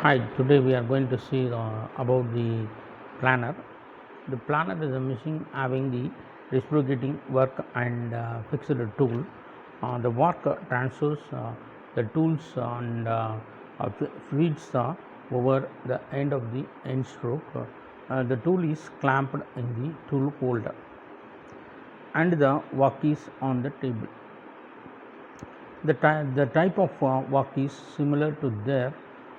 Hi, today we are going to see about the planner. The planner is a machine having the reciprocating work and fixed tool. The work transfers the tools and feeds over the end of the end stroke. The tool is clamped in the tool holder and the work is on the table. The type of work is similar to their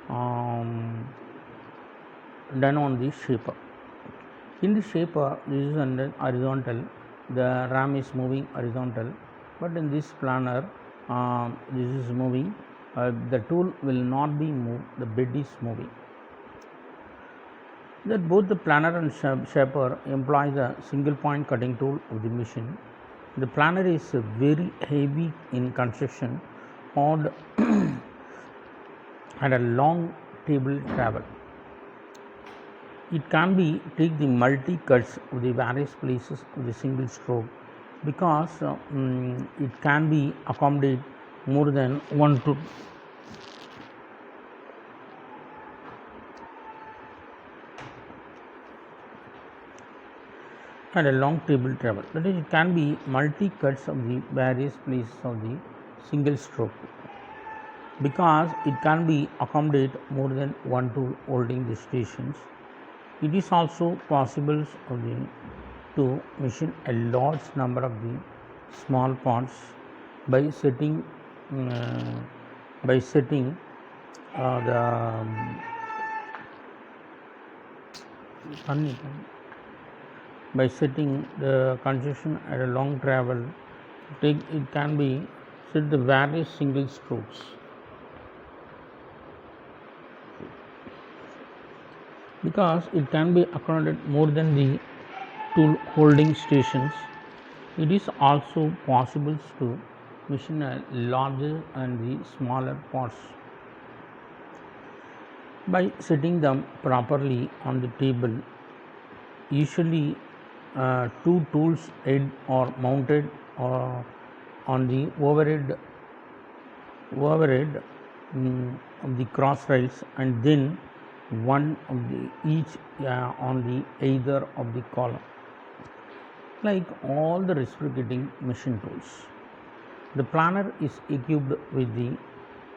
um, done on the shaper. In the shaper, this is under horizontal, the ram is moving horizontal, but in this planner, this is moving. The tool will not be moved, the bed is moving. That both the planner and shaper employs a single point cutting tool of the machine. The planner is very heavy in construction, odd and a long table travel. It can be take the multi cuts of the various places of the single stroke because it can be accommodate more than one tool. And a long table travel, that is, it can be multi cuts of the various places of the single stroke because it can be accommodate more than one tool holding the stations. It is also possible to machine a large number of the small parts by setting uh, by setting the funny by setting the construction at a long travel. It can be set the various single strokes because it can be accommodated more than the tool holding stations. It is also possible to machine a larger and the smaller parts by setting them properly on the table. Usually, two tools head are mounted on the overhead of the cross rails, and then one of the each on the either of the column. Like all the reciprocating machine tools, the planner is equipped with the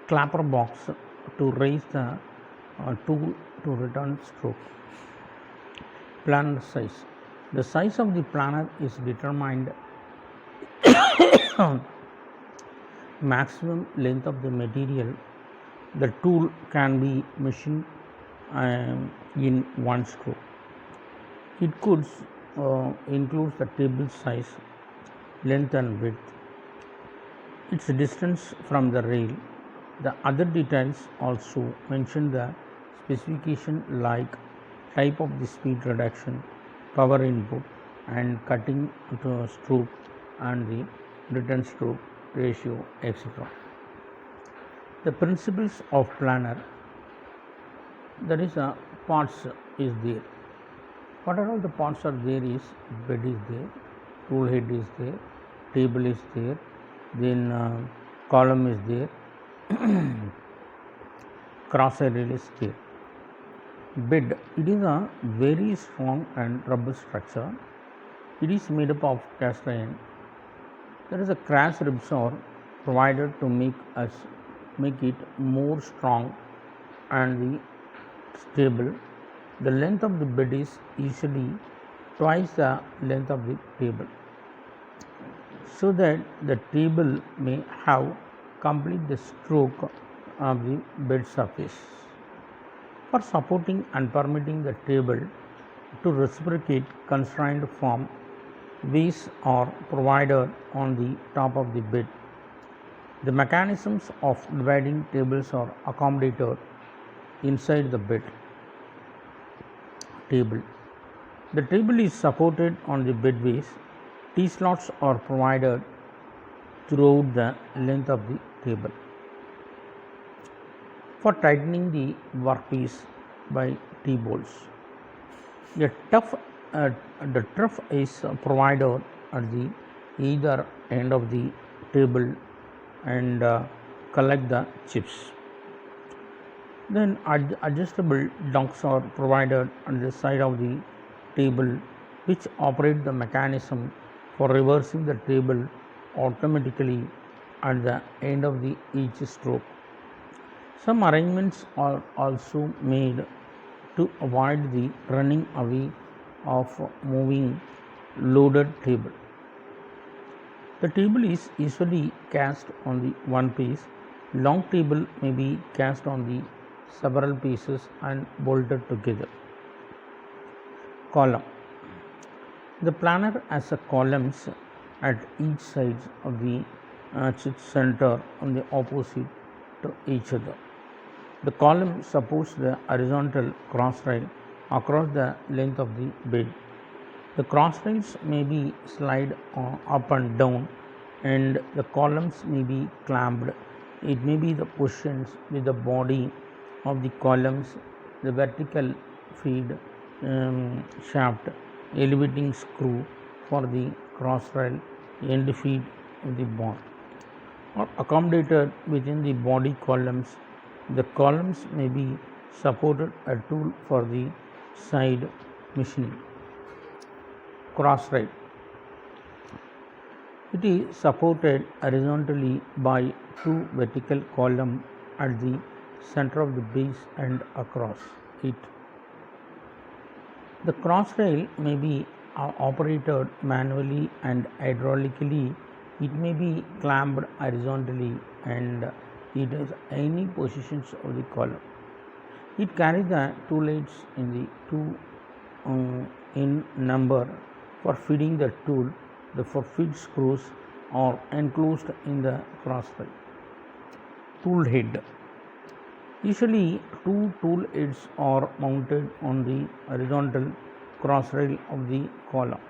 clapper box to raise the tool to return stroke. Planner size. The size of the planner is determined maximum length of the material the tool can be machined in one stroke. It could include the table size, length and width, its distance from the rail. The other details also mention the specification like type of the speed reduction, power input and cutting to stroke and the return stroke ratio, etc. The principles of planner, that is parts is there. What are all the parts are there is bed is there, tool head is there, table is there, then column is there, crosshair rail is there. Bed, it is a very strong and robust structure. It is made up of cast iron. There is a crash ribs are provided to make it more strong and the stable. The length of the bed is usually twice the length of the table, so that the table may have complete the stroke of the bed surface. For supporting and permitting the table to reciprocate constrained form, ways are provided on the top of the bed. The mechanisms of dividing tables are accommodated inside the bed table. The table is supported on the bedways. T-slots are provided throughout the length of the table. For tightening the workpiece by T-bolts, the trough is provided at the either end of the table and collect the chips. Then adjustable docks are provided on the side of the table, which operate the mechanism for reversing the table automatically at the end of each stroke. Some arrangements are also made to avoid the running away of moving loaded table. The table is usually cast on the one piece. Long table may be cast on the several pieces and bolted together. Column. The planner has a columns at each side of the center on the opposite to each other. The column supports the horizontal cross rail across the length of the bed. The cross rails may be slide up and down, and the columns may be clamped. It may be the positions with the body of the columns, the vertical feed shaft, elevating screw for the cross rail, end feed of the bar, or accommodated within the body columns. The columns may be supported a tool for the side machining. Cross rail. It is supported horizontally by two vertical columns at the center of the base and across it. The cross rail may be operated manually and hydraulically. It may be clamped horizontally and it has any positions of the column. It carries the two leads in the two in number for feeding the tool. The for feed screws are enclosed in the cross rail. Tool head. Usually, two tool heads are mounted on the horizontal cross rail of the column.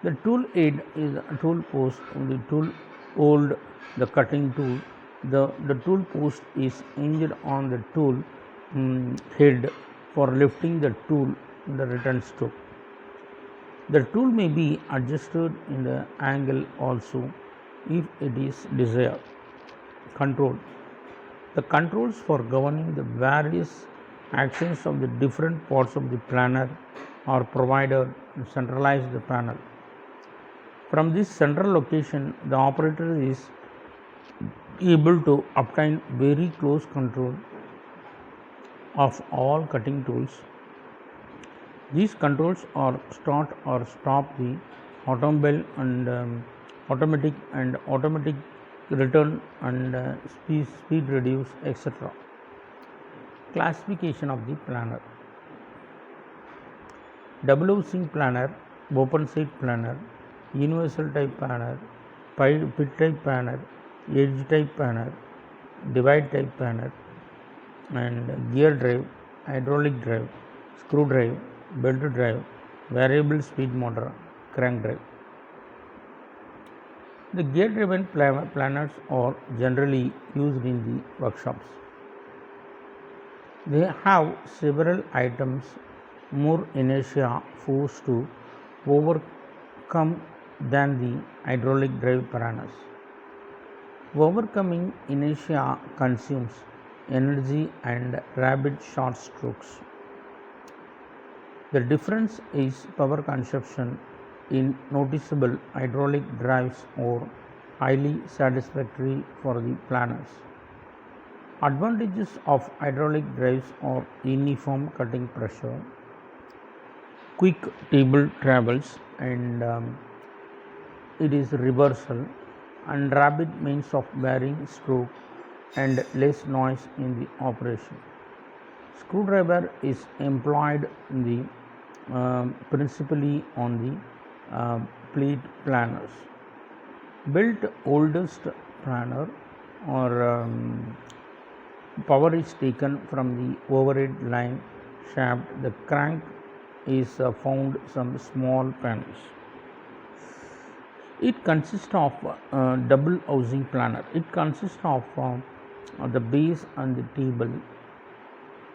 The tool head is a tool post. The tool hold the cutting tool. The tool post is hinged on the tool head for lifting the tool in the return stroke. The tool may be adjusted in the angle also if it is desired. Control. The controls for governing the various actions of the different parts of the planner are provided to centralize the panel. From this central location, the operator is able to obtain very close control of all cutting tools. These controls are start or stop the automobile and automatic return and speed reduce, etc. Classification of the planner. Double housing planner, open side planner, universal type planner, pit type planner, edge type planner, divide type planner, and gear drive, hydraulic drive, screw drive, belt drive, variable speed motor, crank drive. The gear driven planners are generally used in the workshops. They have several items more inertia force to overcome than the hydraulic drive planners. Overcoming inertia consumes energy and rapid short strokes. The difference is power consumption in noticeable hydraulic drives or highly satisfactory for the planners. Advantages of hydraulic drives are uniform cutting pressure, quick table travels, and it is reversal and rapid means of bearing stroke and less noise in the operation. Screwdriver is employed in the principally on the plate planners. Built oldest planner or power is taken from the overhead line shaft. The crank is found some small panels. It consists of double housing planner. It consists of the base and the table,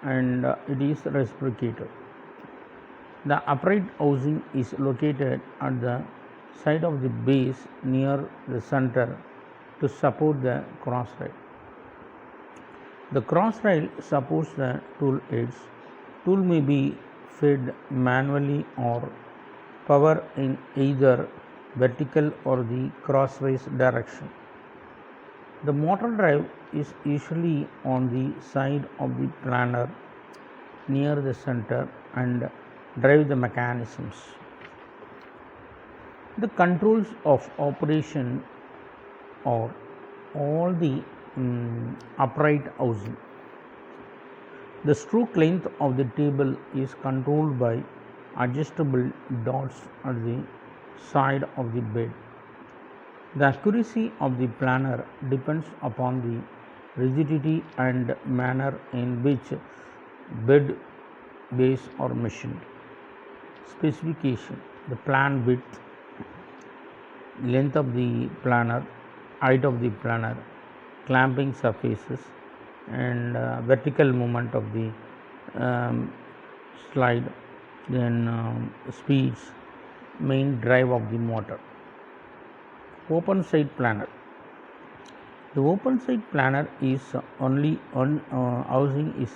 and it is reciprocated. The upright housing is located at the side of the base near the center to support the cross rail. The cross rail supports the tool aids. Tool may be fed manually or power in either vertical or the crosswise direction. The motor drive is usually on the side of the planer near the center and drive the mechanisms. The controls of operation are all the upright housing. The stroke length of the table is controlled by adjustable dots at the side of the bed. The accuracy of the planer depends upon the rigidity and manner in which bed bays are machined. Specification: the plan width, length of the planer, height of the planer, clamping surfaces, and vertical movement of the slide, then speeds, main drive of the motor. Open side planer. The open side planer is housing is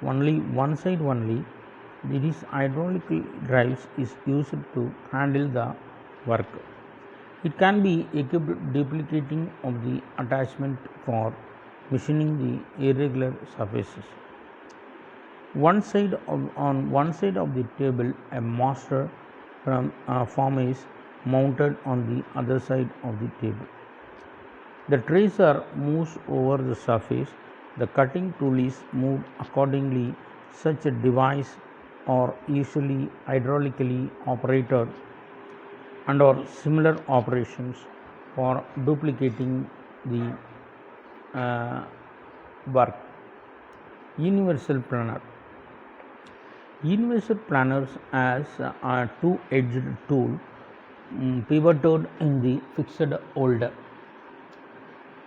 only one side only. These hydraulic drives is used to handle the work. It can be equipped duplicating of the attachment for machining the irregular surfaces. On one side of the table, a master form is mounted on the other side of the table. The tracer moves over the surface. The cutting tool is moved accordingly. Such a device are usually hydraulically operated and or similar operations for duplicating the work. Universal planer. Universal planners as a two-edged tool pivoted in the fixed holder,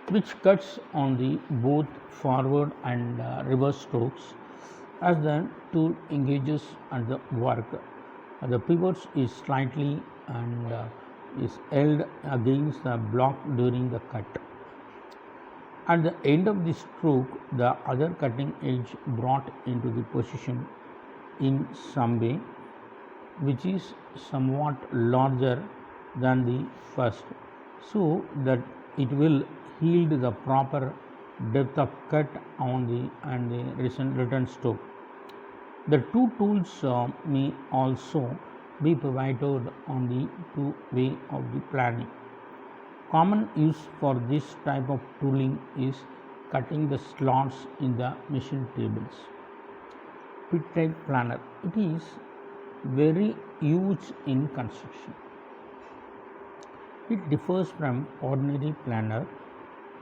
which cuts on the both forward and reverse strokes as the tool engages at the work. The pivot is slightly and is held against the block during the cut. At the end of the stroke, the other cutting edge brought into the position in some way, which is somewhat larger than the first, so that it will yield the proper depth of cut on the and the return stroke. The two tools may also be provided on the two-way of the planning. Common use for this type of tooling is cutting the slots in the machine tables. Pit type planer. It is very used in construction. It differs from ordinary planer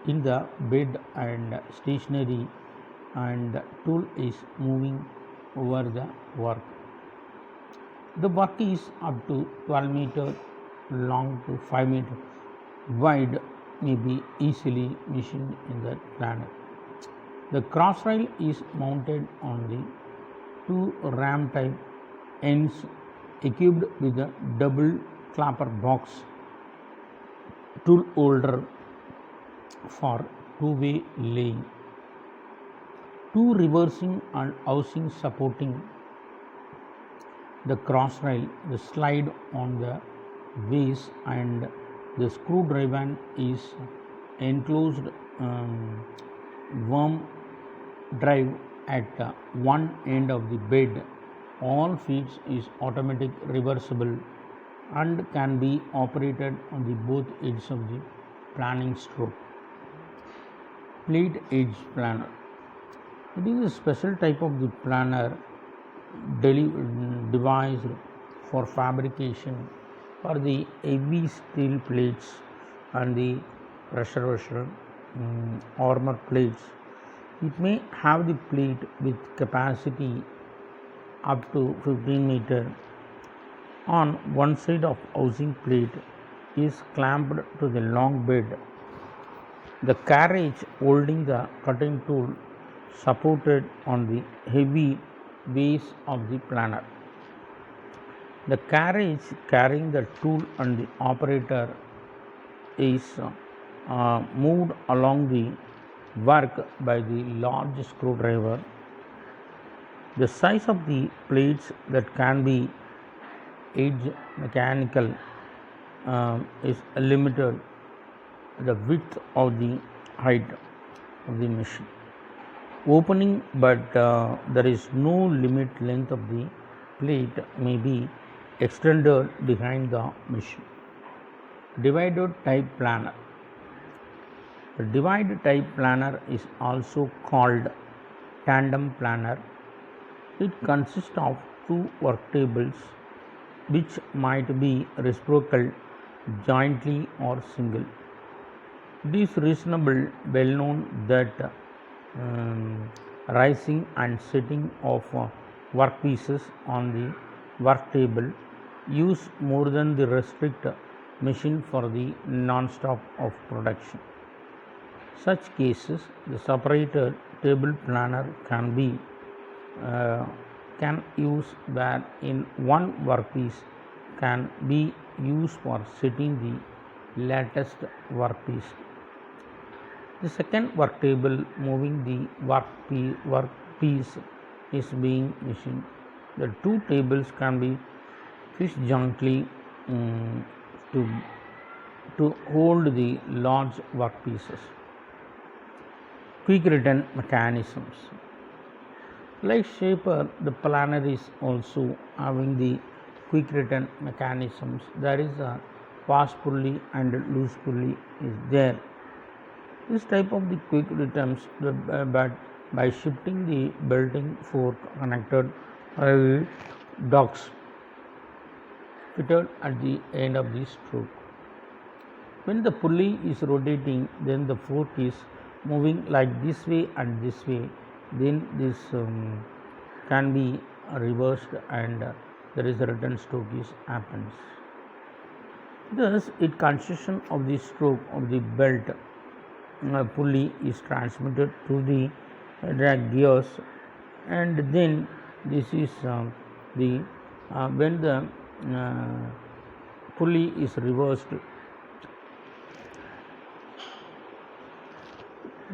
in the bed and stationary, and the tool is moving over the work. The work is up to 12 meter long to 5 meter wide, may be easily machined in the planer. The cross rail is mounted on the two ram type ends equipped with a double clapper box tool holder for two-way laying, two reversing and housing supporting the cross rail, the slide on the base, and the screwdriver is enclosed worm drive at one end of the bed. All feeds is automatic reversible and can be operated on the both edges of the planning stroke. Plate edge planer. It is a special type of the planer devised for fabrication for the heavy steel plates and the pressure washer armor plates. It may have the plate with capacity up to 15 meter. On one side of housing plate is clamped to the long bed. The carriage holding the cutting tool supported on the heavy base of the planer. The carriage carrying the tool and the operator is moved along the work by the large screwdriver. The size of the plates that can be edge mechanical is limited the width of the height of the machine opening, but there is no limit. Length of the plate may be extended behind the machine. Divided type planer. The divided type planer is also called tandem planer. It consists of two work tables which might be reciprocal jointly or single. It is reasonable well known that rising and setting of workpieces on the work table use more than the restrict machine for the non-stop of production. Such cases, the separated table planner can use where in one workpiece can be used for setting the latest workpiece. The second work table moving the workpiece is being machined. The two tables can be fixed jointly to hold the large workpieces. Quick return mechanisms. Like shaper, the planer is also having the quick return mechanisms. There is a fast pulley and loose pulley is there. This type of the quick returns, but by shifting the belting fork connected docks fitted at the end of the stroke. When the pulley is rotating, then the fork is moving like this way and this way. Then this can be reversed and there is a return stroke is happens. Thus, it constitution of the stroke of the belt pulley is transmitted to the drag gears, and then this is the when the pulley is reversed,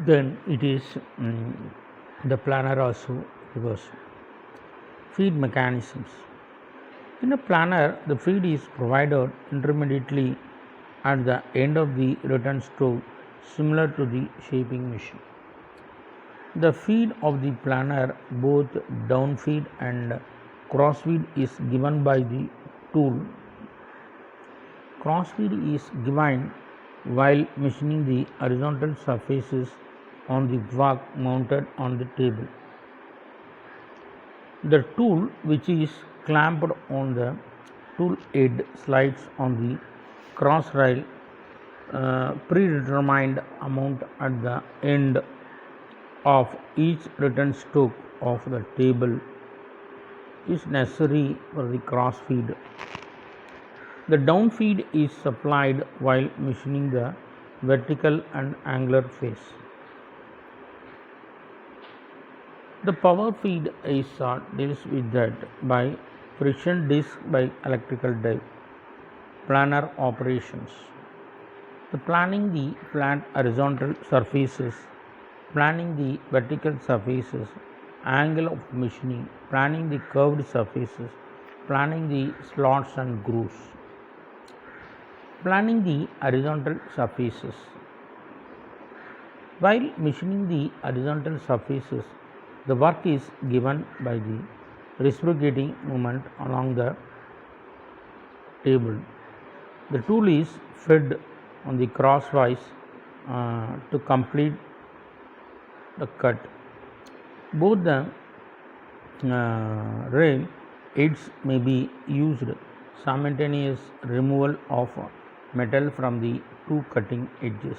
then it is the planer also reversed. Feed mechanisms. In a planer, the feed is provided intermediately at the end of the return stroke, similar to the shaping machine. The feed of the planer, both down feed and cross feed, is given by the tool. Cross feed is given while machining the horizontal surfaces on the work mounted on the table. The tool, which is clamped on the tool head, slides on the cross rail predetermined amount at the end of each return stroke of the table is necessary for the cross feed. The down feed is supplied while machining the vertical and angular face. The power feed is deals with that by friction disc by electrical drive. Planer operations. The planning the flat horizontal surfaces, planning the vertical surfaces, angle of machining, planning the curved surfaces, planning the slots and grooves. Planning the horizontal surfaces. While machining the horizontal surfaces, the work is given by the reciprocating movement along the table. The tool is fed on the crosswise to complete the cut. Both the rail heads may be used simultaneous removal of metal from the two cutting edges.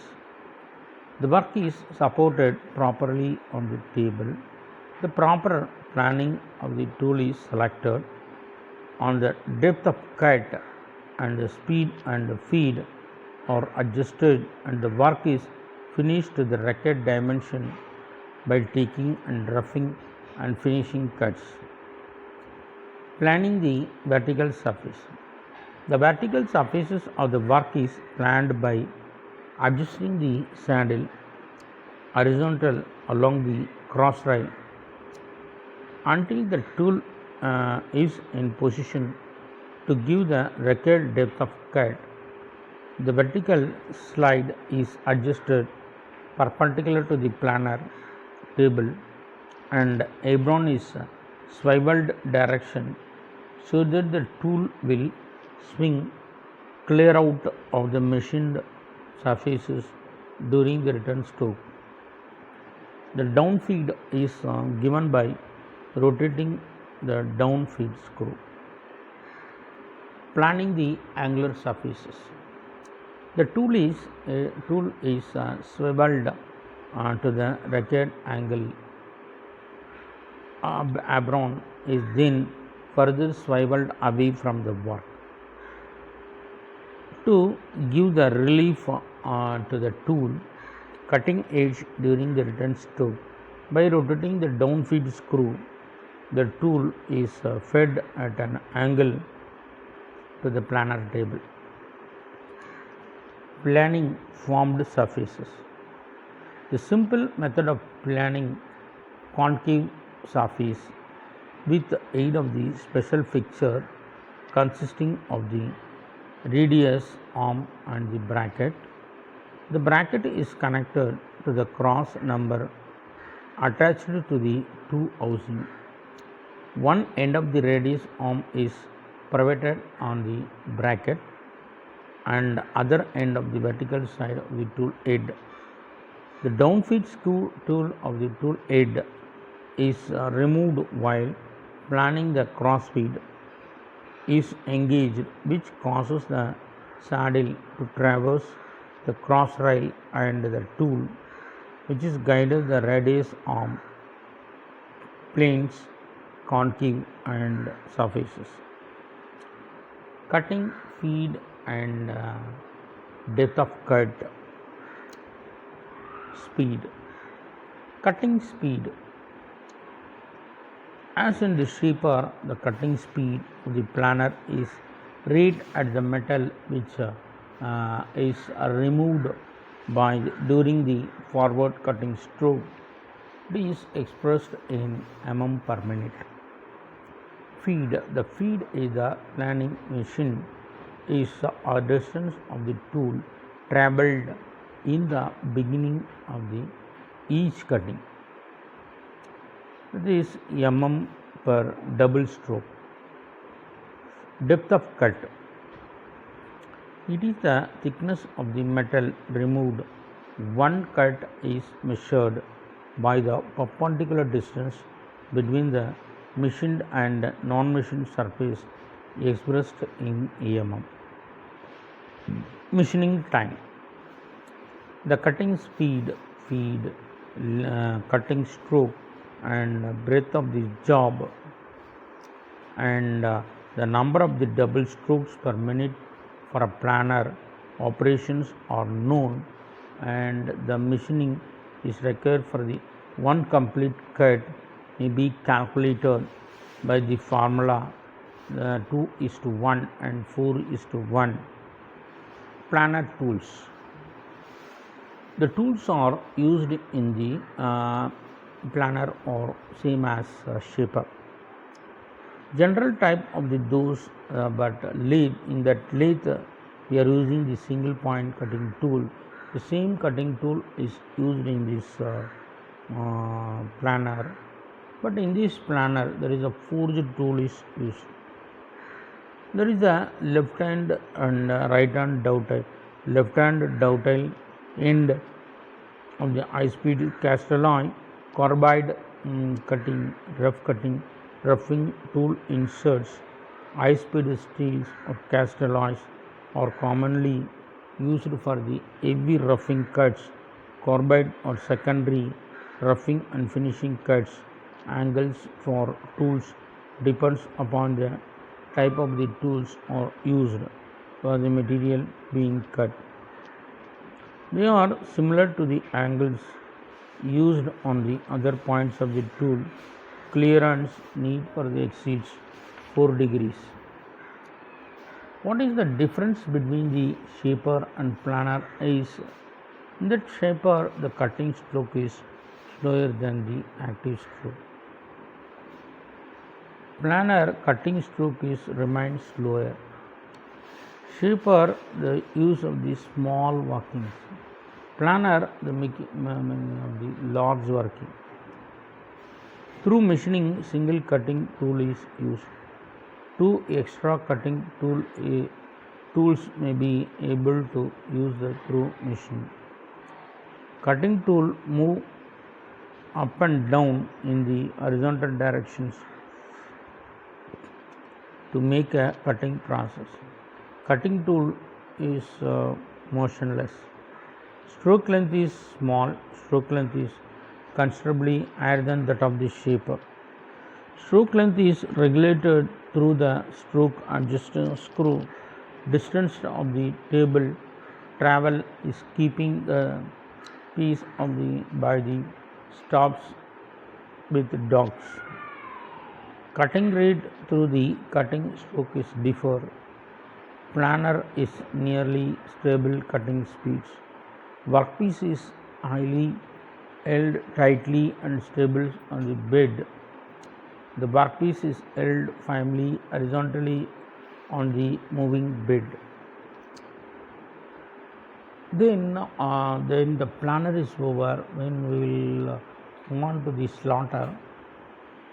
The work is supported properly on the table. The proper planning of the tool is selected on the depth of cut, and the speed and the feed are adjusted, and the work is finished to the required dimension by taking and roughing and finishing cuts. Planning the vertical surface. The vertical surfaces of the work is planned by adjusting the saddle horizontal along the cross rail until the tool is in position to give the required depth of cut. The vertical slide is adjusted perpendicular to the planer table and apron is swiveled direction so that the tool will swing clear out of the machined surfaces during the return stroke. The down feed is given by rotating the down feed screw. Planning the angular surfaces. The tool is swiveled to the required angle. Apron is then further swiveled away from the work. To give the relief to the tool cutting edge during the return stroke, by rotating the down feed screw, the tool is fed at an angle to the planer table. Planing formed surfaces. The simple method of planing concave surface with the aid of the special fixture consisting of the radius, arm and the bracket. The bracket is connected to the cross number attached to the two housing. One end of the radius arm is pivoted on the bracket and other end of the vertical side of the tool head. The down feed screw tool of the tool head is removed while planing. The cross feed is engaged, which causes the saddle to traverse the cross rail, and the tool, which is guided the radius arm, planes, concave and surfaces. Cutting feed and depth of cut. Speed. Cutting speed. As in the shaper, the cutting speed of the planer is rate at the metal which is removed during the forward cutting stroke. It is expressed in per minute. Feed. The feed is the planing machine is a distance of the tool travelled in the beginning of the each cutting. It is per double stroke. Depth of cut. It is the thickness of the metal removed. One cut is measured by the perpendicular distance between the machined and non-machined surface expressed in Machining time. The cutting speed, feed, cutting stroke and breadth of the job and the number of the double strokes per minute for a planer operations are known, and the machining is required for the one complete cut may be calculated by the formula 2:1 and 4:1. Planer tools. The tools are used in the planer or same as shaper. General type of those but lathe, in that lathe we are using the single point cutting tool. The same cutting tool is used in this planer, but in this planer there is a forged tool is used. There is a left hand and right hand dovetail. Left hand dovetail end of the high speed cast alloy carbide cutting, roughing tool inserts. High speed steels of cast alloys are commonly used for the heavy roughing cuts. Carbide or secondary roughing and finishing cuts. Angles for tools depends upon the type of the tools are used for the material being cut. They are similar to the angles used on the other points of the tool. Clearance need for the exceeds 4 degrees. What is the difference between the shaper and planer is In that shaper, the cutting stroke is slower than the active stroke. Planer cutting stroke is remains slower. Shaper, the use of the small workings. Planer, the making of the large working. Through machining, single cutting tool is used. Two extra cutting tools may be able to use the through machine. Cutting tool move up and down in the horizontal directions to make a cutting process. Cutting tool is motionless. Stroke length is small. Stroke length is considerably higher than that of the shaper. Stroke length is regulated through the stroke adjuster screw. Distance of the table travel is keeping the piece of the by the stops with dogs. Cutting rate through the cutting stroke is differ. Planer is nearly stable cutting speeds. Workpiece is highly held tightly and stable on the bed. The workpiece is held firmly horizontally on the moving bed. Then the planer is over. When we will move on to the slaughter.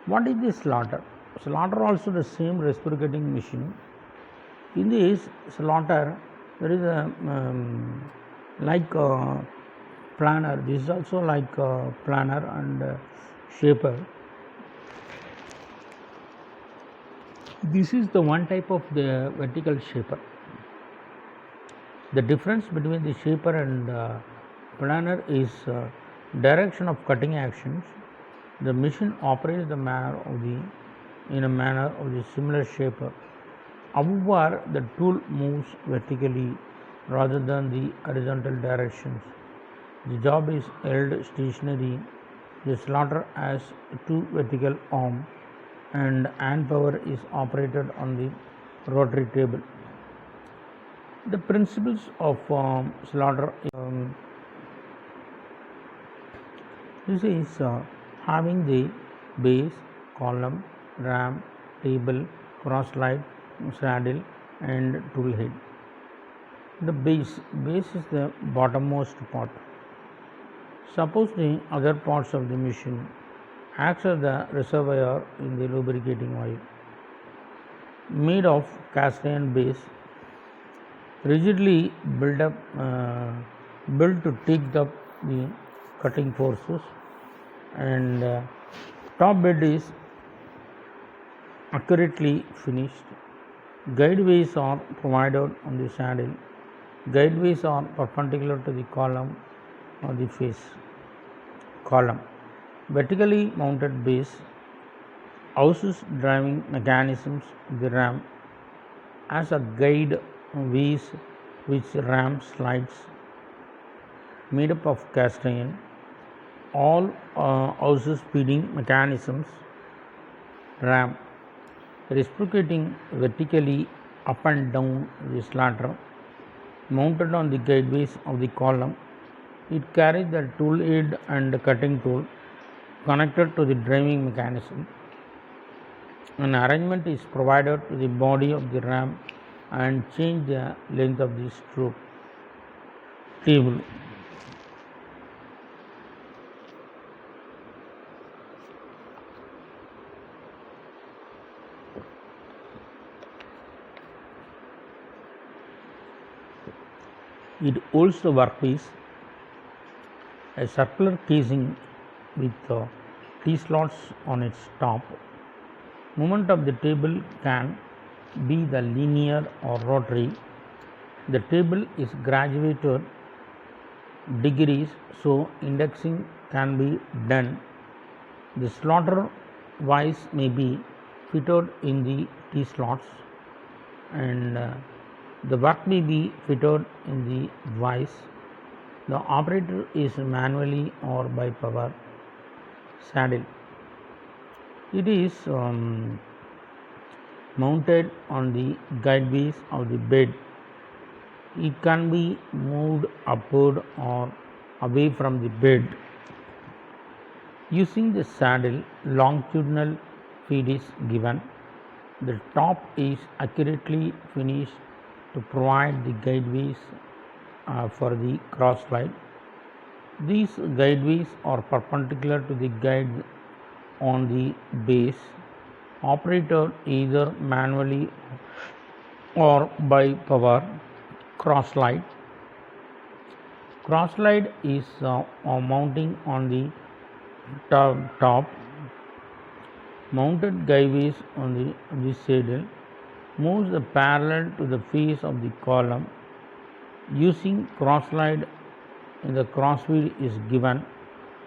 What is the slaughter? Slaughter also the same reciprocating machine. In this slaughter, there is a like planer. This is also like planer and shaper. This is the one type of the vertical shaper. The difference between the shaper and planer is direction of cutting actions. The machine operates in a manner of the similar shaper. However, the tool moves vertically rather than the horizontal directions. The job is held stationary. The slaughter has two vertical arms and hand power is operated on the rotary table. The principles of slaughter this is having the base, column, ram, table, crosslight, saddle and tool head. The base is the bottommost part. Suppose the other parts of the machine acts as the reservoir in the lubricating oil. Made of cast iron base, rigidly built to take up the cutting forces, and top bed is accurately finished. Guideways are provided on the saddle. Guideways are perpendicular to the column or the face. Column. Vertically mounted base houses driving mechanisms. The ram as a guide ways which ram slides made up of cast iron. All houses feeding mechanisms. Ram reciprocating vertically up and down the slaughter mounted on the guideways of the column. It carries the tool head and cutting tool connected to the driving mechanism. An arrangement is provided to the body of the ram and change the length of the stroke table. It holds the workpiece, a circular casing with T-slots on its top. Movement of the table can be the linear or rotary. The table is graduated degrees, so indexing can be done. The slaughter vise may be fitted in the T-slots and the work may be fitted in the vise. The operator is manually or by power. Saddle. It is mounted on the guideways of the bed. It can be moved upward or away from the bed. Using the saddle, longitudinal feed is given. The top is accurately finished to provide the guideways for the cross slide. These guideways are perpendicular to the guide on the base, operated either manually or by power. Cross slide. Cross slide is mounting on the top. Mounted guideways on the saddle moves the parallel to the face of the column. Using cross slide, the crossfeed is given,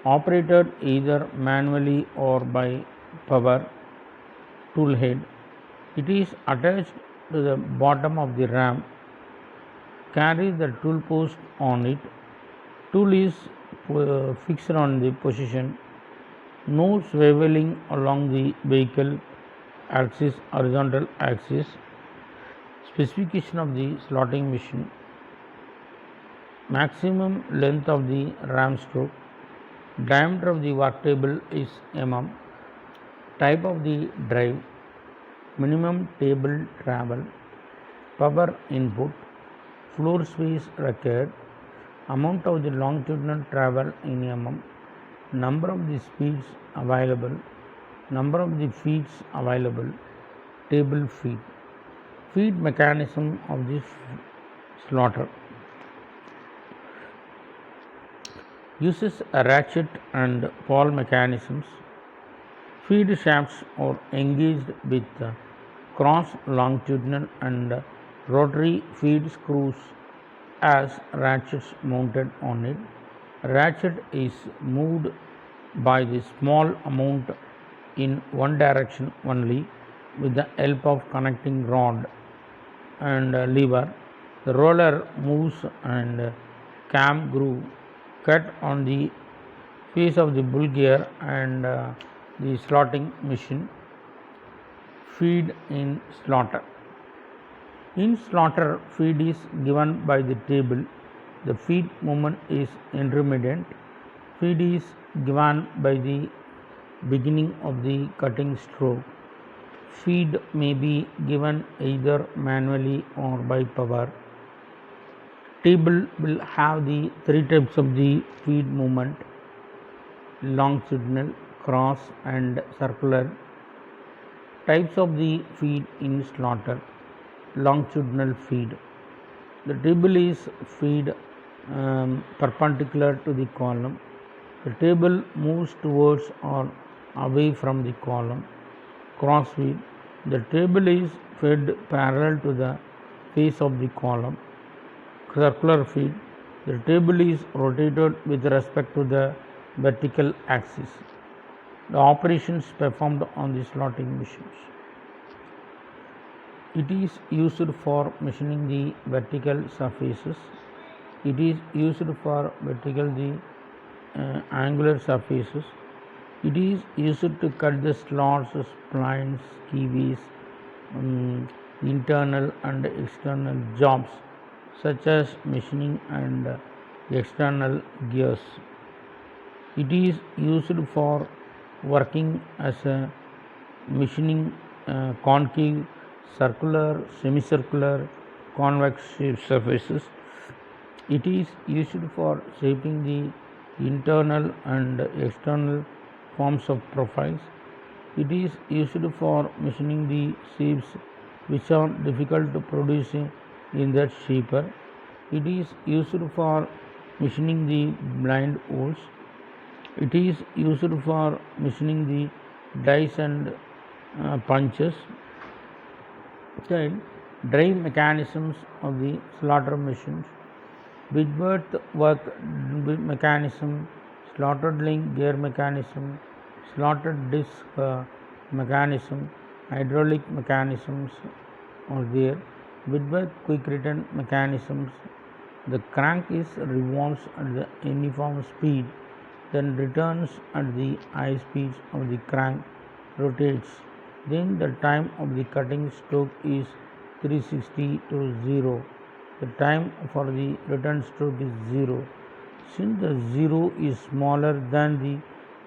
operated either manually or by power tool head. It is attached to the bottom of the ram, carries the tool post on it. Tool is fixed on the position, no swiveling along the vehicle axis, horizontal axis. Specification of the slotting machine: maximum length of the ram stroke, diameter of the work table is mm, type of the drive, minimum table travel, power input, floor space required, amount of the longitudinal travel in mm, number of the speeds available, number of the feeds available, table feed. Feed mechanism of the slaughter uses a ratchet and pawl mechanisms. Feed shafts are engaged with cross longitudinal and rotary feed screws as ratchets mounted on it. Ratchet is moved by the small amount in one direction only with the help of connecting rod and lever. The roller moves and cam groove cut on the face of the bull gear and the slotting machine. Feed in slaughter. In slaughter, feed is given by the table. The feed movement is intermittent. Feed is given by the beginning of the cutting stroke. Feed may be given either manually or by power. Table will have the three types of the feed movement: longitudinal, cross and circular. Types of the feed in slaughter: longitudinal feed. The table is feed perpendicular to the column. The table moves towards or away from the column. Cross feed. The table is fed parallel to the face of the column. Circular feed. The table is rotated with respect to the vertical axis. The operations performed on the slotting machines. It is used for machining the vertical surfaces. It is used for vertical the angular surfaces. It is used to cut the slots, splines, keys, internal and external jobs such as machining and external gears. It is used for working as a machining concave, circular, semicircular, convex shape surfaces. It is used for shaping the internal and external forms of profiles. It is used for machining the shapes which are difficult to produce in that shaper. It is used for machining the blind holes. It is used for machining the dies and punches. Then drive mechanisms of the slaughter machines: Whitworth work mechanism, slotted link gear mechanism, slotted disc mechanism, hydraulic mechanisms are there. Whitworth quick return mechanisms: the crank is revolves at the uniform speed, then returns at the high speeds of the crank rotates. Then the time of the cutting stroke is 360 to 0. The time for the return stroke is 0. Since the 0 is smaller than the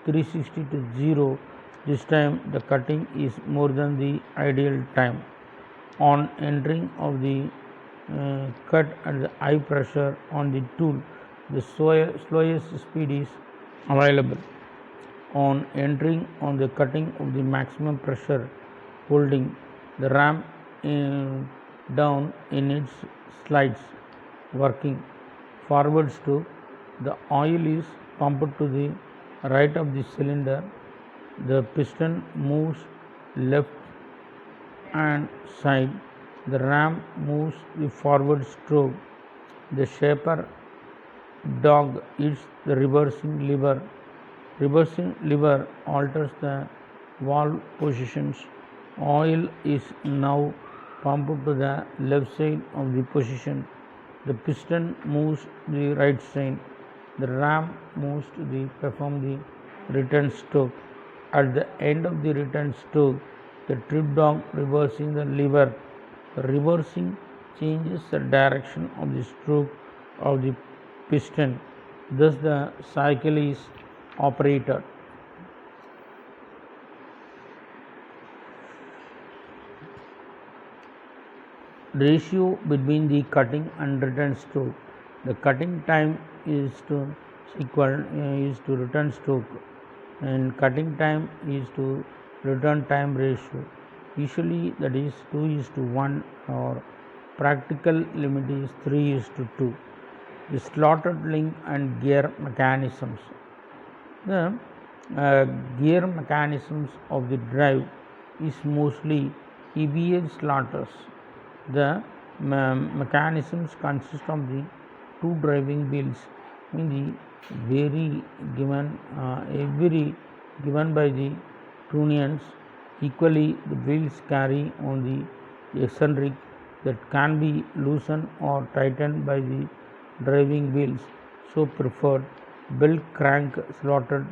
360 to 0, this time the cutting is more than the ideal time. On entering of the cut at the high pressure on the tool, the slowest speed is available. On entering on the cutting of the maximum pressure, holding the ram down in its slides, working forward stroke, the oil is pumped to the right of the cylinder, the piston moves left and side, the ram moves the forward stroke, the shaper dog hits the reversing lever alters the valve positions, oil is now pumped to the left side of the position, the piston moves the right side, the ram moves to the perform the return stroke. At the end of the return stroke, the trip dog reversing the lever. The reversing changes the direction of the stroke of the piston. Thus the cycle is operated. Ratio between the cutting and return stroke. The cutting time is to return stroke, and cutting time is to return time ratio. Usually that is 2:1, or practical limit is 3:2. The slotted link and gear mechanisms. The gear mechanisms of the drive is mostly EBA slotters. The mechanisms consist of the two driving wheels in the every given by the trunnions. Equally, the wheels carry on the eccentric that can be loosened or tightened by the driving wheels. So preferred belt crank slotted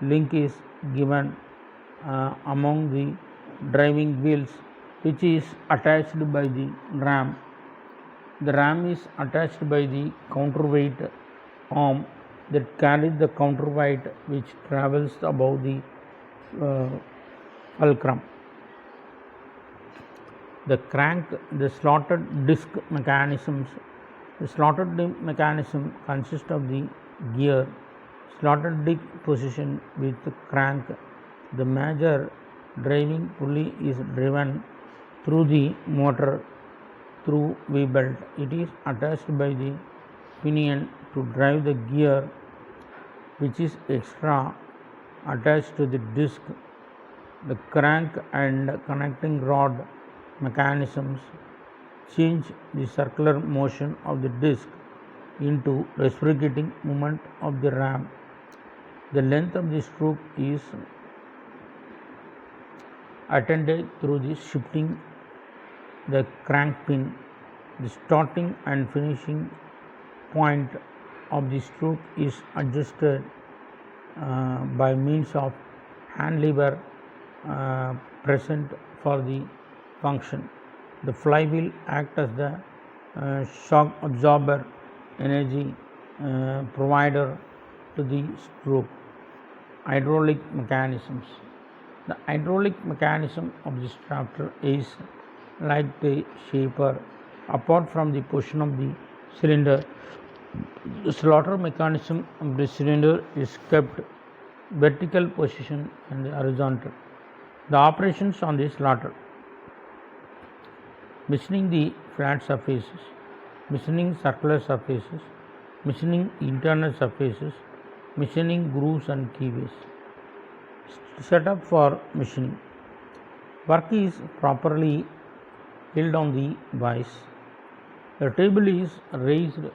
link is given among the driving wheels, which is attached by the ram. The ram is attached by the counterweight arm that carries the counterweight which travels above the fulcrum. The crank, the slotted disc mechanisms. The slotted disc mechanism consists of the gear, slotted disc position with the crank. The major driving pulley is driven through the motor through V belt. It is attached by the pinion to drive the gear, which is extra attached to the disc. The crank and connecting rod mechanisms change the circular motion of the disc into reciprocating movement of the ram. The length of the stroke is attained through the shifting the crank pin. The starting and finishing point of the stroke is adjusted by means of hand lever present for the function. The flywheel acts as the shock absorber, energy provider to the stroke. Hydraulic mechanisms. The hydraulic mechanism of the starter is like the shaper. Apart from the position of the cylinder, the slaughter mechanism of the cylinder is kept vertical position and horizontal. The operations on the slaughter: machining the flat surfaces, machining circular surfaces, machining internal surfaces, machining grooves and keyways. Setup for machining. Work is properly held on the vise. The table is raised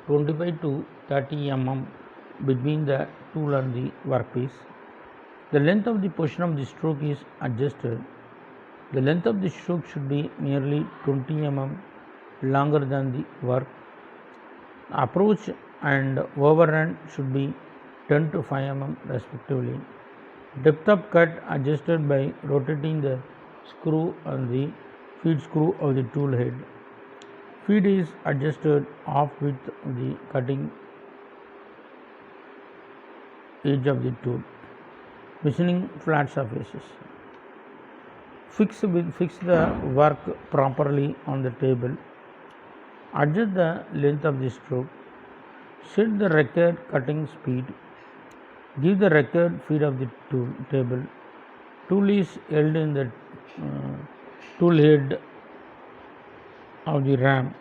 25 to 30 mm between the tool and the workpiece. The length of the position of the stroke is adjusted. The length of the stroke should be nearly 20 mm longer than the work. Approach and overrun should be 10 to 5 mm respectively. Depth of cut adjusted by rotating the screw and the feed screw of the tool head. Feed is adjusted off with the cutting edge of the tool. Machining flat surfaces. Fix the work properly on the table. Adjust the length of the stroke. Set the required cutting speed. Give the required feed of the table. Tool is held in the tool head of the ram.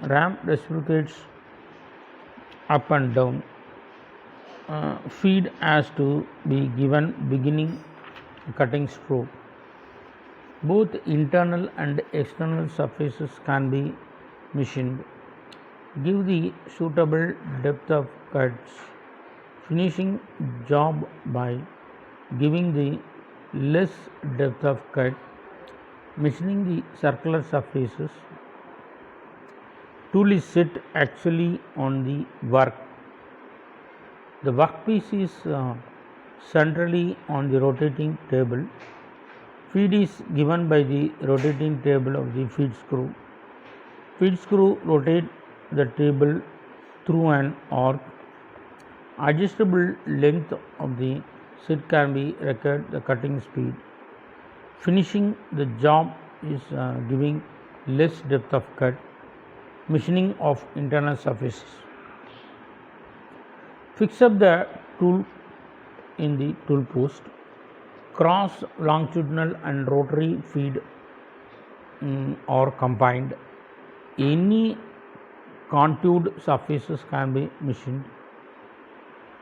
Ram reciprocates up and down. Feed has to be given beginning cutting stroke. Both internal and external surfaces can be machined. Give the suitable depth of cuts. Finishing job by giving the less depth of cut. Machining the circular surfaces. Tool is set actually on the work. The workpiece is centrally on the rotating table. Feed is given by the rotating table of the feed screw. Feed screw rotate the table through an arc. Adjustable length of the set can be required the cutting speed. Finishing the job is giving less depth of cut. Machining of internal surfaces. Fix up the tool in the tool post. Cross, longitudinal and rotary feed are combined. Any contoured surfaces can be machined,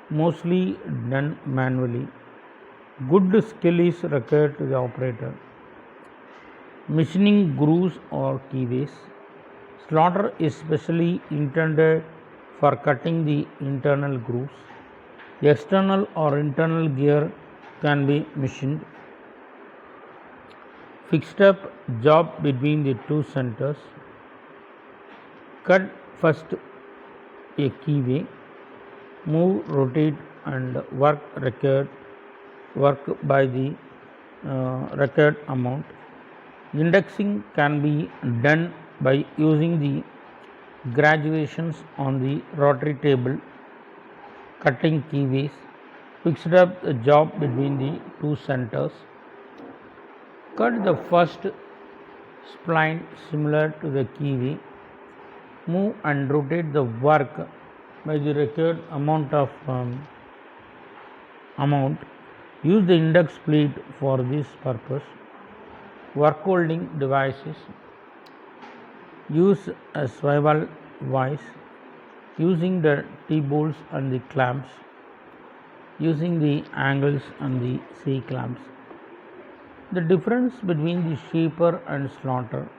mostly done manually. Good skill is required to the operator. Machining grooves or keyways. Slaughter is specially intended for cutting the internal grooves. External or internal gear can be machined. Fixed up job between the two centers. Cut first a keyway. Move, rotate and work by the required amount. Indexing can be done by using the graduations on the rotary table. Cutting keyways. Fixed up the job between the two centers. Cut the first spline similar to the keyway. Move and rotate the work by the required amount. Use the index plate for this purpose. Work holding devices. Use a swivel vise. Using the T-bolts and the clamps. Using the angles and the C-clamps. The difference between the shaper and slaughter.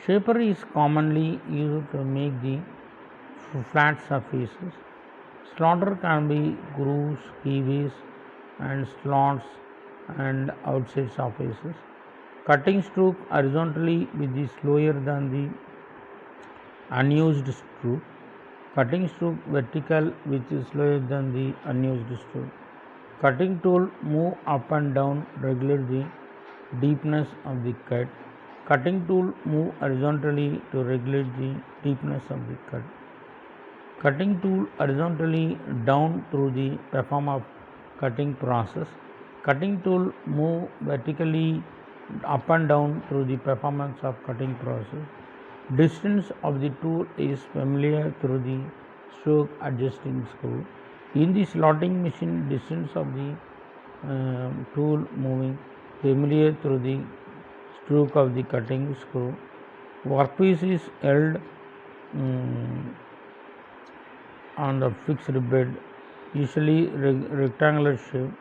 Shaper is commonly used to make the flat surfaces. Slaughter can be grooves, keyways and slots and outside surfaces. Cutting stroke horizontally which is slower than the unused stroke. Cutting stroke vertical which is slower than the unused stroke. Cutting tool move up and down, regulate the deepness of the cut. Cutting tool move horizontally to regulate the deepness of the cut. Cutting tool horizontally down through the perform of cutting process. Cutting tool move vertically up and down through the performance of cutting process. Distance of the tool is familiar through the stroke adjusting screw. In the slotting machine, distance of the tool moving familiar through the stroke of the cutting screw. Workpiece is held on the fixed bed, usually rectangular shape.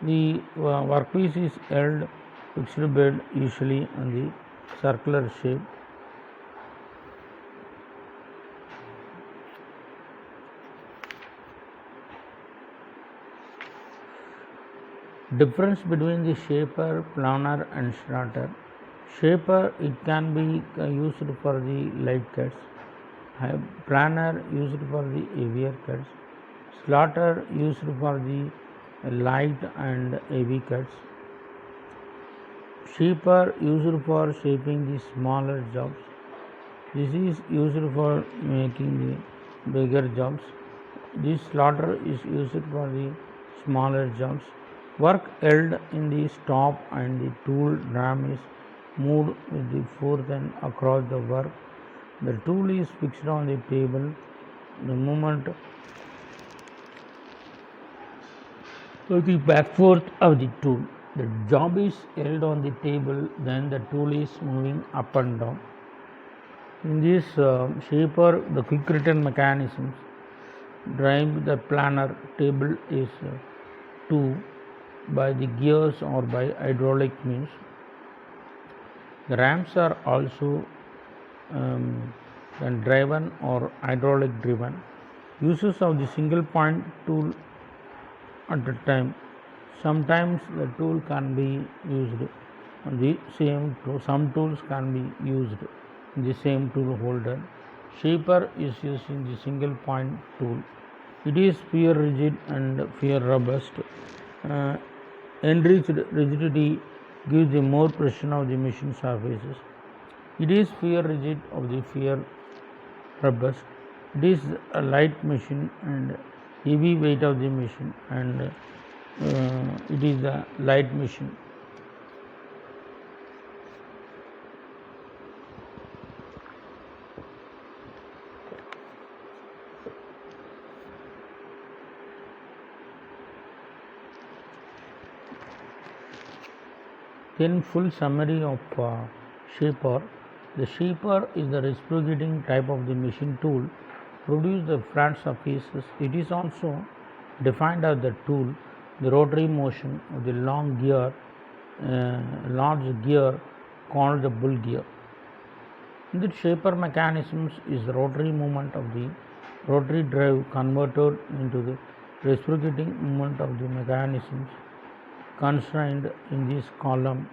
The workpiece is held fixed bed, usually on the circular shape. Difference between the shaper, planer and slaughter. Shaper, it can be used for the light cuts. Planer used for the heavier cuts. Slaughter used for the light and heavy cuts. Shaper used for shaping the smaller jobs. This is used for making the bigger jobs. This slaughter is used for the smaller jobs. Work held in the stop and the tool drum is moved with the fourth end across the work. The tool is fixed on the table. The movement of the backforth of the tool. The job is held on the table, then the tool is moving up and down. In this shaper, the quick return mechanisms drive the planer table is to by the gears or by hydraulic means. The ramps are also then driven or hydraulic driven. Uses of the single point tool at a time. Sometimes the tool can be used on the same tool. Some tools can be used in the same tool holder. Shaper is using the single point tool. It is fear rigid and fear robust. Enriched rigidity gives the more precision of the machine surfaces. It is fear rigid of the fear robust. It is a light machine and heavy weight of the machine, and it is a light machine. Then full summary of shaper. The shaper is the reciprocating type of the machine tool produce the flat surfaces. It is also defined as the tool, the rotary motion of the long gear, large gear called the bull gear. In the shaper mechanisms is the rotary movement of the rotary drive converted into the reciprocating movement of the mechanisms constrained in this column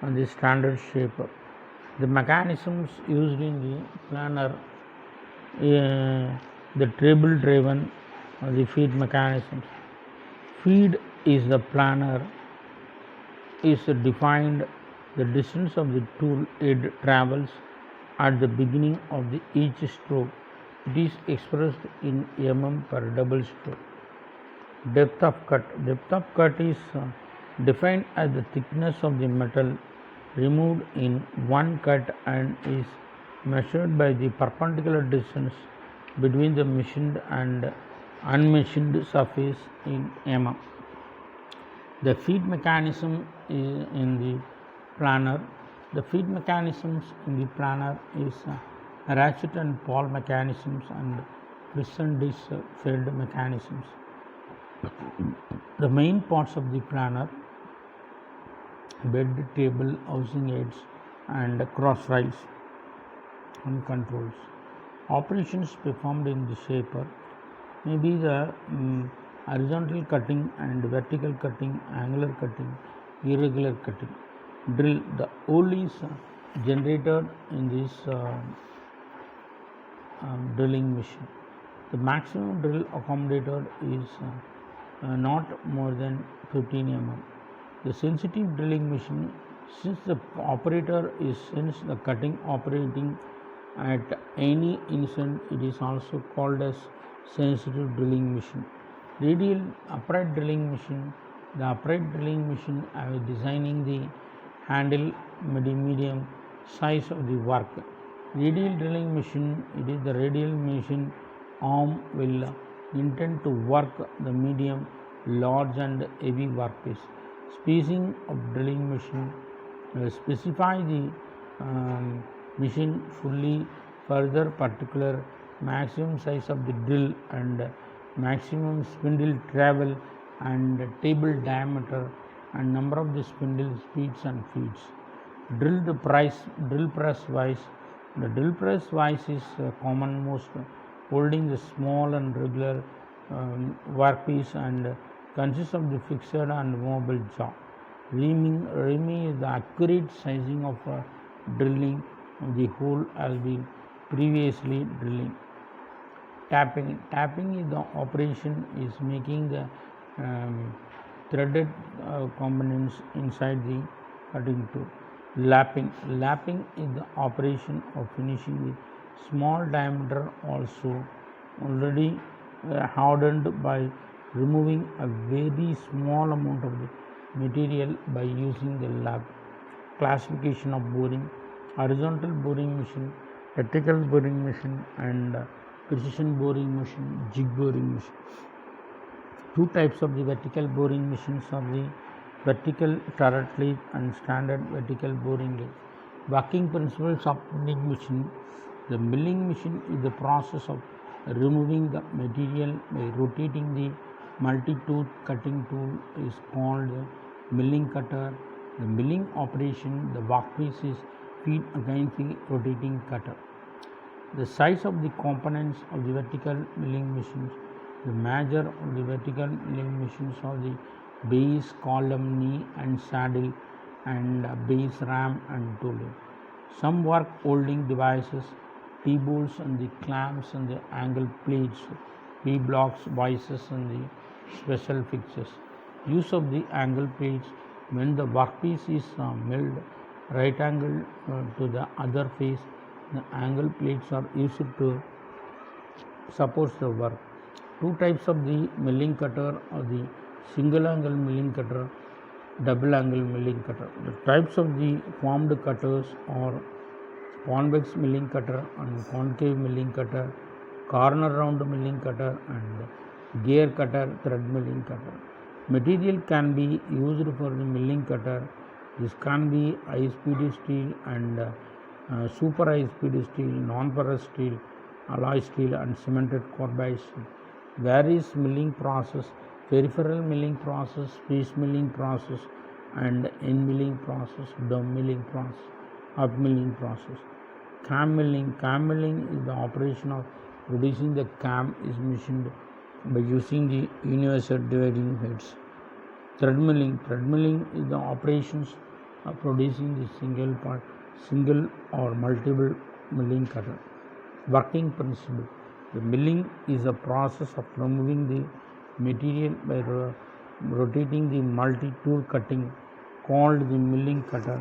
and the standard shaper. The mechanisms used in the planer, the table driven the feed mechanisms. Feed is the planer is defined the distance of the tool head travels at the beginning of the each stroke. It is expressed in mm per double stroke. Depth of cut. Depth of cut is defined as the thickness of the metal removed in one cut and is measured by the perpendicular distance between the machined and unmachined surface in mm. The feed mechanism is in the planer. The feed mechanisms in the planer is ratchet and pawl mechanisms and piston disc fed mechanisms. The main parts of the planer: bed, table, housing aids, and cross rails and controls. Operations performed in the shaper may be the horizontal cutting and vertical cutting, angular cutting, irregular cutting. Drill. The hole is generated in this drilling machine. The maximum drill accommodated is not more than 15 mm. The sensitive drilling machine, since the operator is the cutting operating at any instant, it is also called as sensitive drilling machine. Radial upright drilling machine. The upright drilling machine designing the handle medium size of the work. Radial drilling machine, it is the radial machine arm will intend to work the medium, large and heavy workpiece. Spacing of drilling machine specify the machine fully, further particular maximum size of the drill and maximum spindle travel and table diameter and number of the spindle speeds and feeds. Drill press vise. The drill press vise is commonmost, holding the small and regular workpiece and consists of the fixed and movable jaw. Reaming is the accurate sizing of drilling of the hole has been previously drilling. Tapping is the operation is making the threaded components inside the cutting tool. Lapping is the operation of finishing the small diameter also already hardened by removing a very small amount of the material by using the lab. Classification of boring: horizontal boring machine, vertical boring machine, and precision boring machine, jig boring machine. Two types of the vertical boring machines are the vertical turret lathe and standard vertical boring lathe. Working principles of milling machine: the milling machine is the process of removing the material by rotating the multi-tooth cutting tool is called the milling cutter. The milling operation, the workpiece is feed against the rotating cutter. The size of the components of the vertical milling machines: the major of the vertical milling machines are the base, column, knee and saddle, and base, ram and tooling. Some work holding devices: T-bolts and the clamps and the angle plates, V-blocks, vices and the special fixtures. Use of the angle plates: when the workpiece is milled right angle to the other face, the angle plates are used to support the work. Two types of the milling cutter are the single angle milling cutter, double angle milling cutter. The types of the formed cutters are convex milling cutter and concave milling cutter, corner round milling cutter and gear cutter, thread milling cutter. Material can be used for the milling cutter. This can be high speed steel and super high speed steel, non-ferrous steel, alloy steel and cemented carbide steel. Various milling process: peripheral milling process, face milling process and end milling process, dome milling process, up milling process. Cam milling: cam milling is the operation of producing the cam is machined by using the universal dividing heads. Thread milling: thread milling is the operations of producing the single or multiple milling cutter. Working principle: the milling is a process of removing the material by rotating the multi-tool cutting called the milling cutter.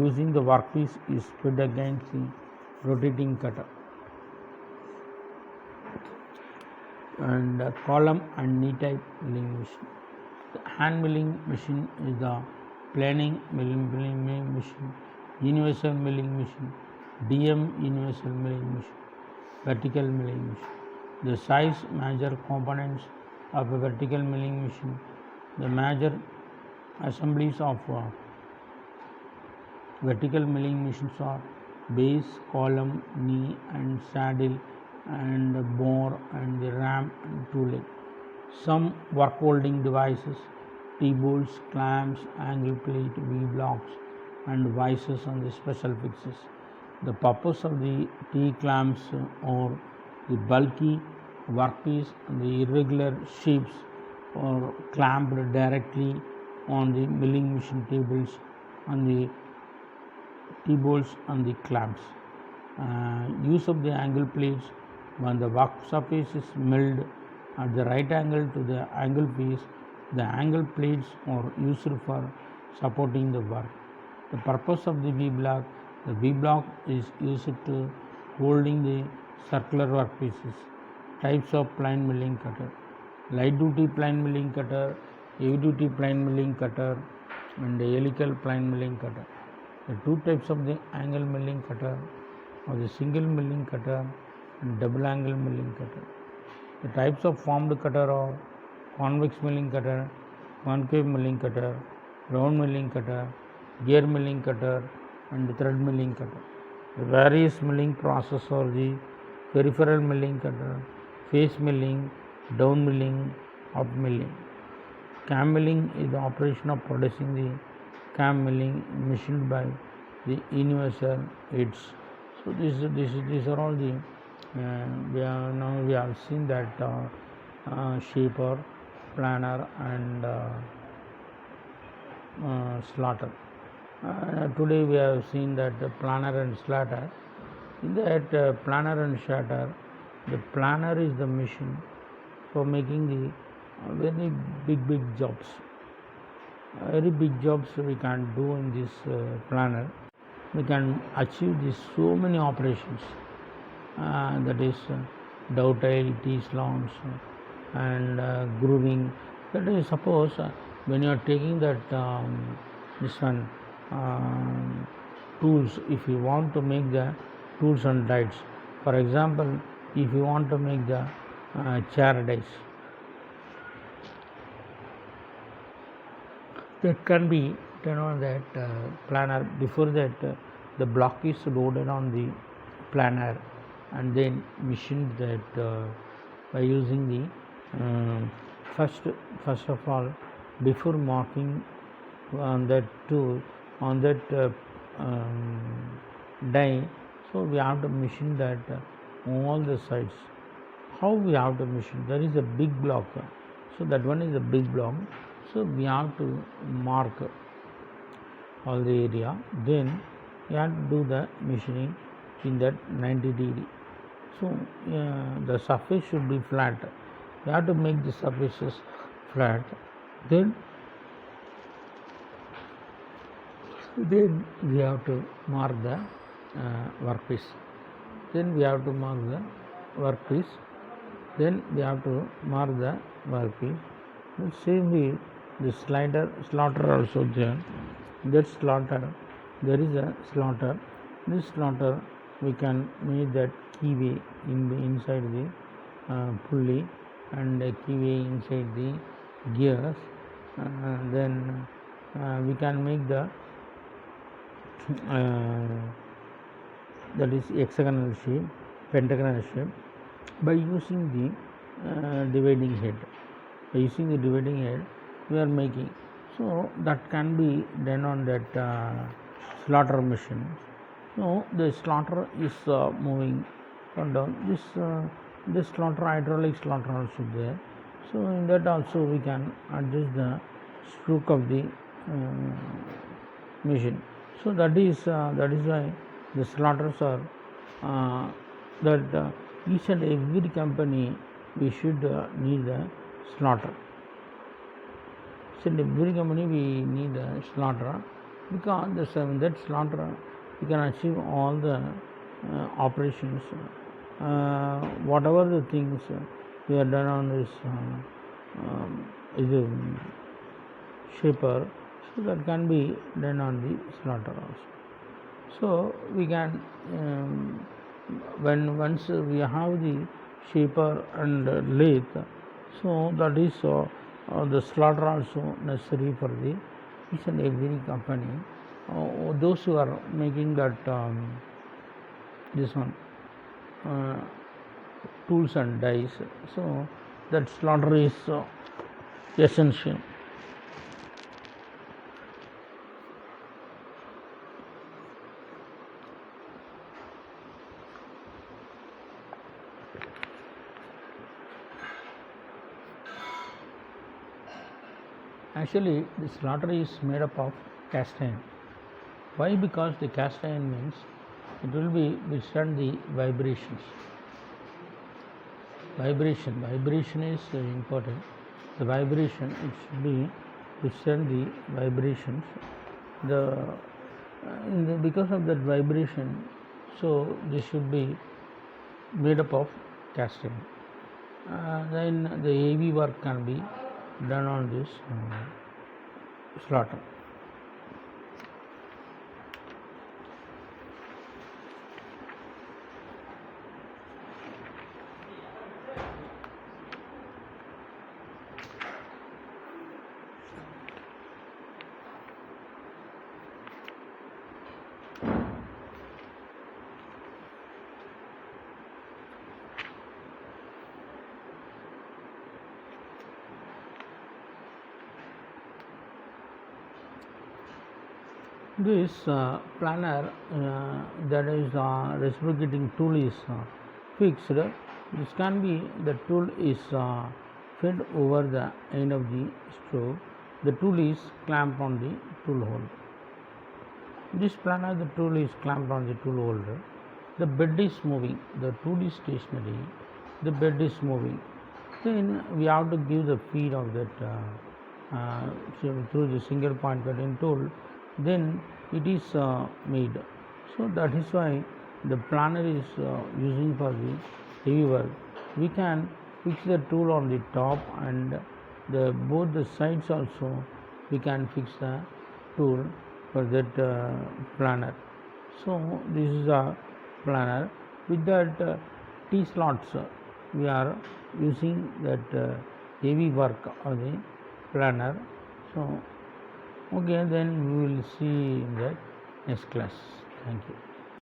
Using the workpiece is fed against the rotating cutter. And column and knee type milling machine. The hand milling machine is the planing milling machine, universal milling machine, DM universal milling machine, vertical milling machine. The size, major components of a vertical milling machine: the major assemblies of vertical milling machines are base, column, knee and saddle and bore and the ram and tooling. Some work holding devices: T-bolts, clamps, angle plate, V-blocks and vices and the special fixes. The purpose of the T-clamps or the bulky workpiece and the irregular shapes are clamped directly on the milling machine tables and the T-bolts and the clamps. Use of the angle plates: when the work surface is milled at the right angle to the angle face, the angle plates are used for supporting the work. The purpose of the V-block: the V-block is used to holding the circular workpieces. Types of plane milling cutter: light duty plane milling cutter, heavy duty plane milling cutter and helical plane milling cutter. The two types of the angle milling cutter are the single milling cutter and double angle milling cutter. The types of formed cutter are convex milling cutter, concave milling cutter, round milling cutter, gear milling cutter and thread milling cutter. The various milling processes are the peripheral milling cutter, face milling, down milling, up milling. Cam milling is the operation of producing the cam milling machined by the universal heads. So these are all the we have seen that shaper, planer and slaughter. Today we have seen that planer and slaughter. In that planer and slaughter, the planer is the machine for making the very big jobs. Very big jobs we can do in this planer. We can achieve this so many operations. That is dovetail, T-slants, and grooving. That is, suppose when you are taking that this one tools, if you want to make the tools and dies, for example, if you want to make the chair dies, that can be done on that planner. Before that, the block is loaded on the planner and then machined that by using the first of all, before marking on that tool on that die, so we have to machine that all the sides. How we have to machine? There is a big block, so that one is a big block, so we have to mark all the area, then we have to do the machining in that 90 degree. So the surface should be flat. We have to make the surfaces flat, then we have to mark the workpiece. Then we have to mark the workpiece. Then we have to mark the workpiece. The same way, the slaughter also there. That slaughter, there is a slaughter. This slaughter we can make that keyway inside the pulley and a keyway inside the gears. Then we can make the that is hexagonal shape, pentagonal shape by using the dividing head. By using the dividing head, we are making. So that can be done on that slaughter machine. So the slaughter is moving on down. This slaughter, hydraulic slaughter also there. So in that also we can adjust the stroke of the machine. So that is why the slaughters are that each and every company we should need a slaughter. So in every company we need a slaughter, because that slaughter we can achieve all the operations, whatever the things we are done on this shaper, so that can be done on the slaughter also. So we can once we have the shaper and lathe, so that is the slaughter also necessary for the each and every company. Those who are making that this one tools and dies, so that slaughter is essential. Actually, the slaughter is made up of cast iron. Why? Because the cast iron means it will be withstand the vibrations. Vibration is important. The vibration, it should be withstand the vibrations. Because of that vibration, so this should be made up of cast iron. Then the heavy work can be done on this slaughter. This planner, that is reciprocating tool is fixed. This can be, the tool is fed over the end of the stroke. The tool is clamped on the tool holder. This planner, the tool is clamped on the tool holder. The bed is moving, the tool is stationary, the bed is moving. Then we have to give the feed of that through the single point cutting tool, then it is made. So that is why the planner is using for the heavy work. we can fix the tool on the top, and both the sides also we can fix the tool for that planner. So this is a planner. With that T slots, we are using that heavy work of the planner. So okay, then we will see in the next class. Thank you.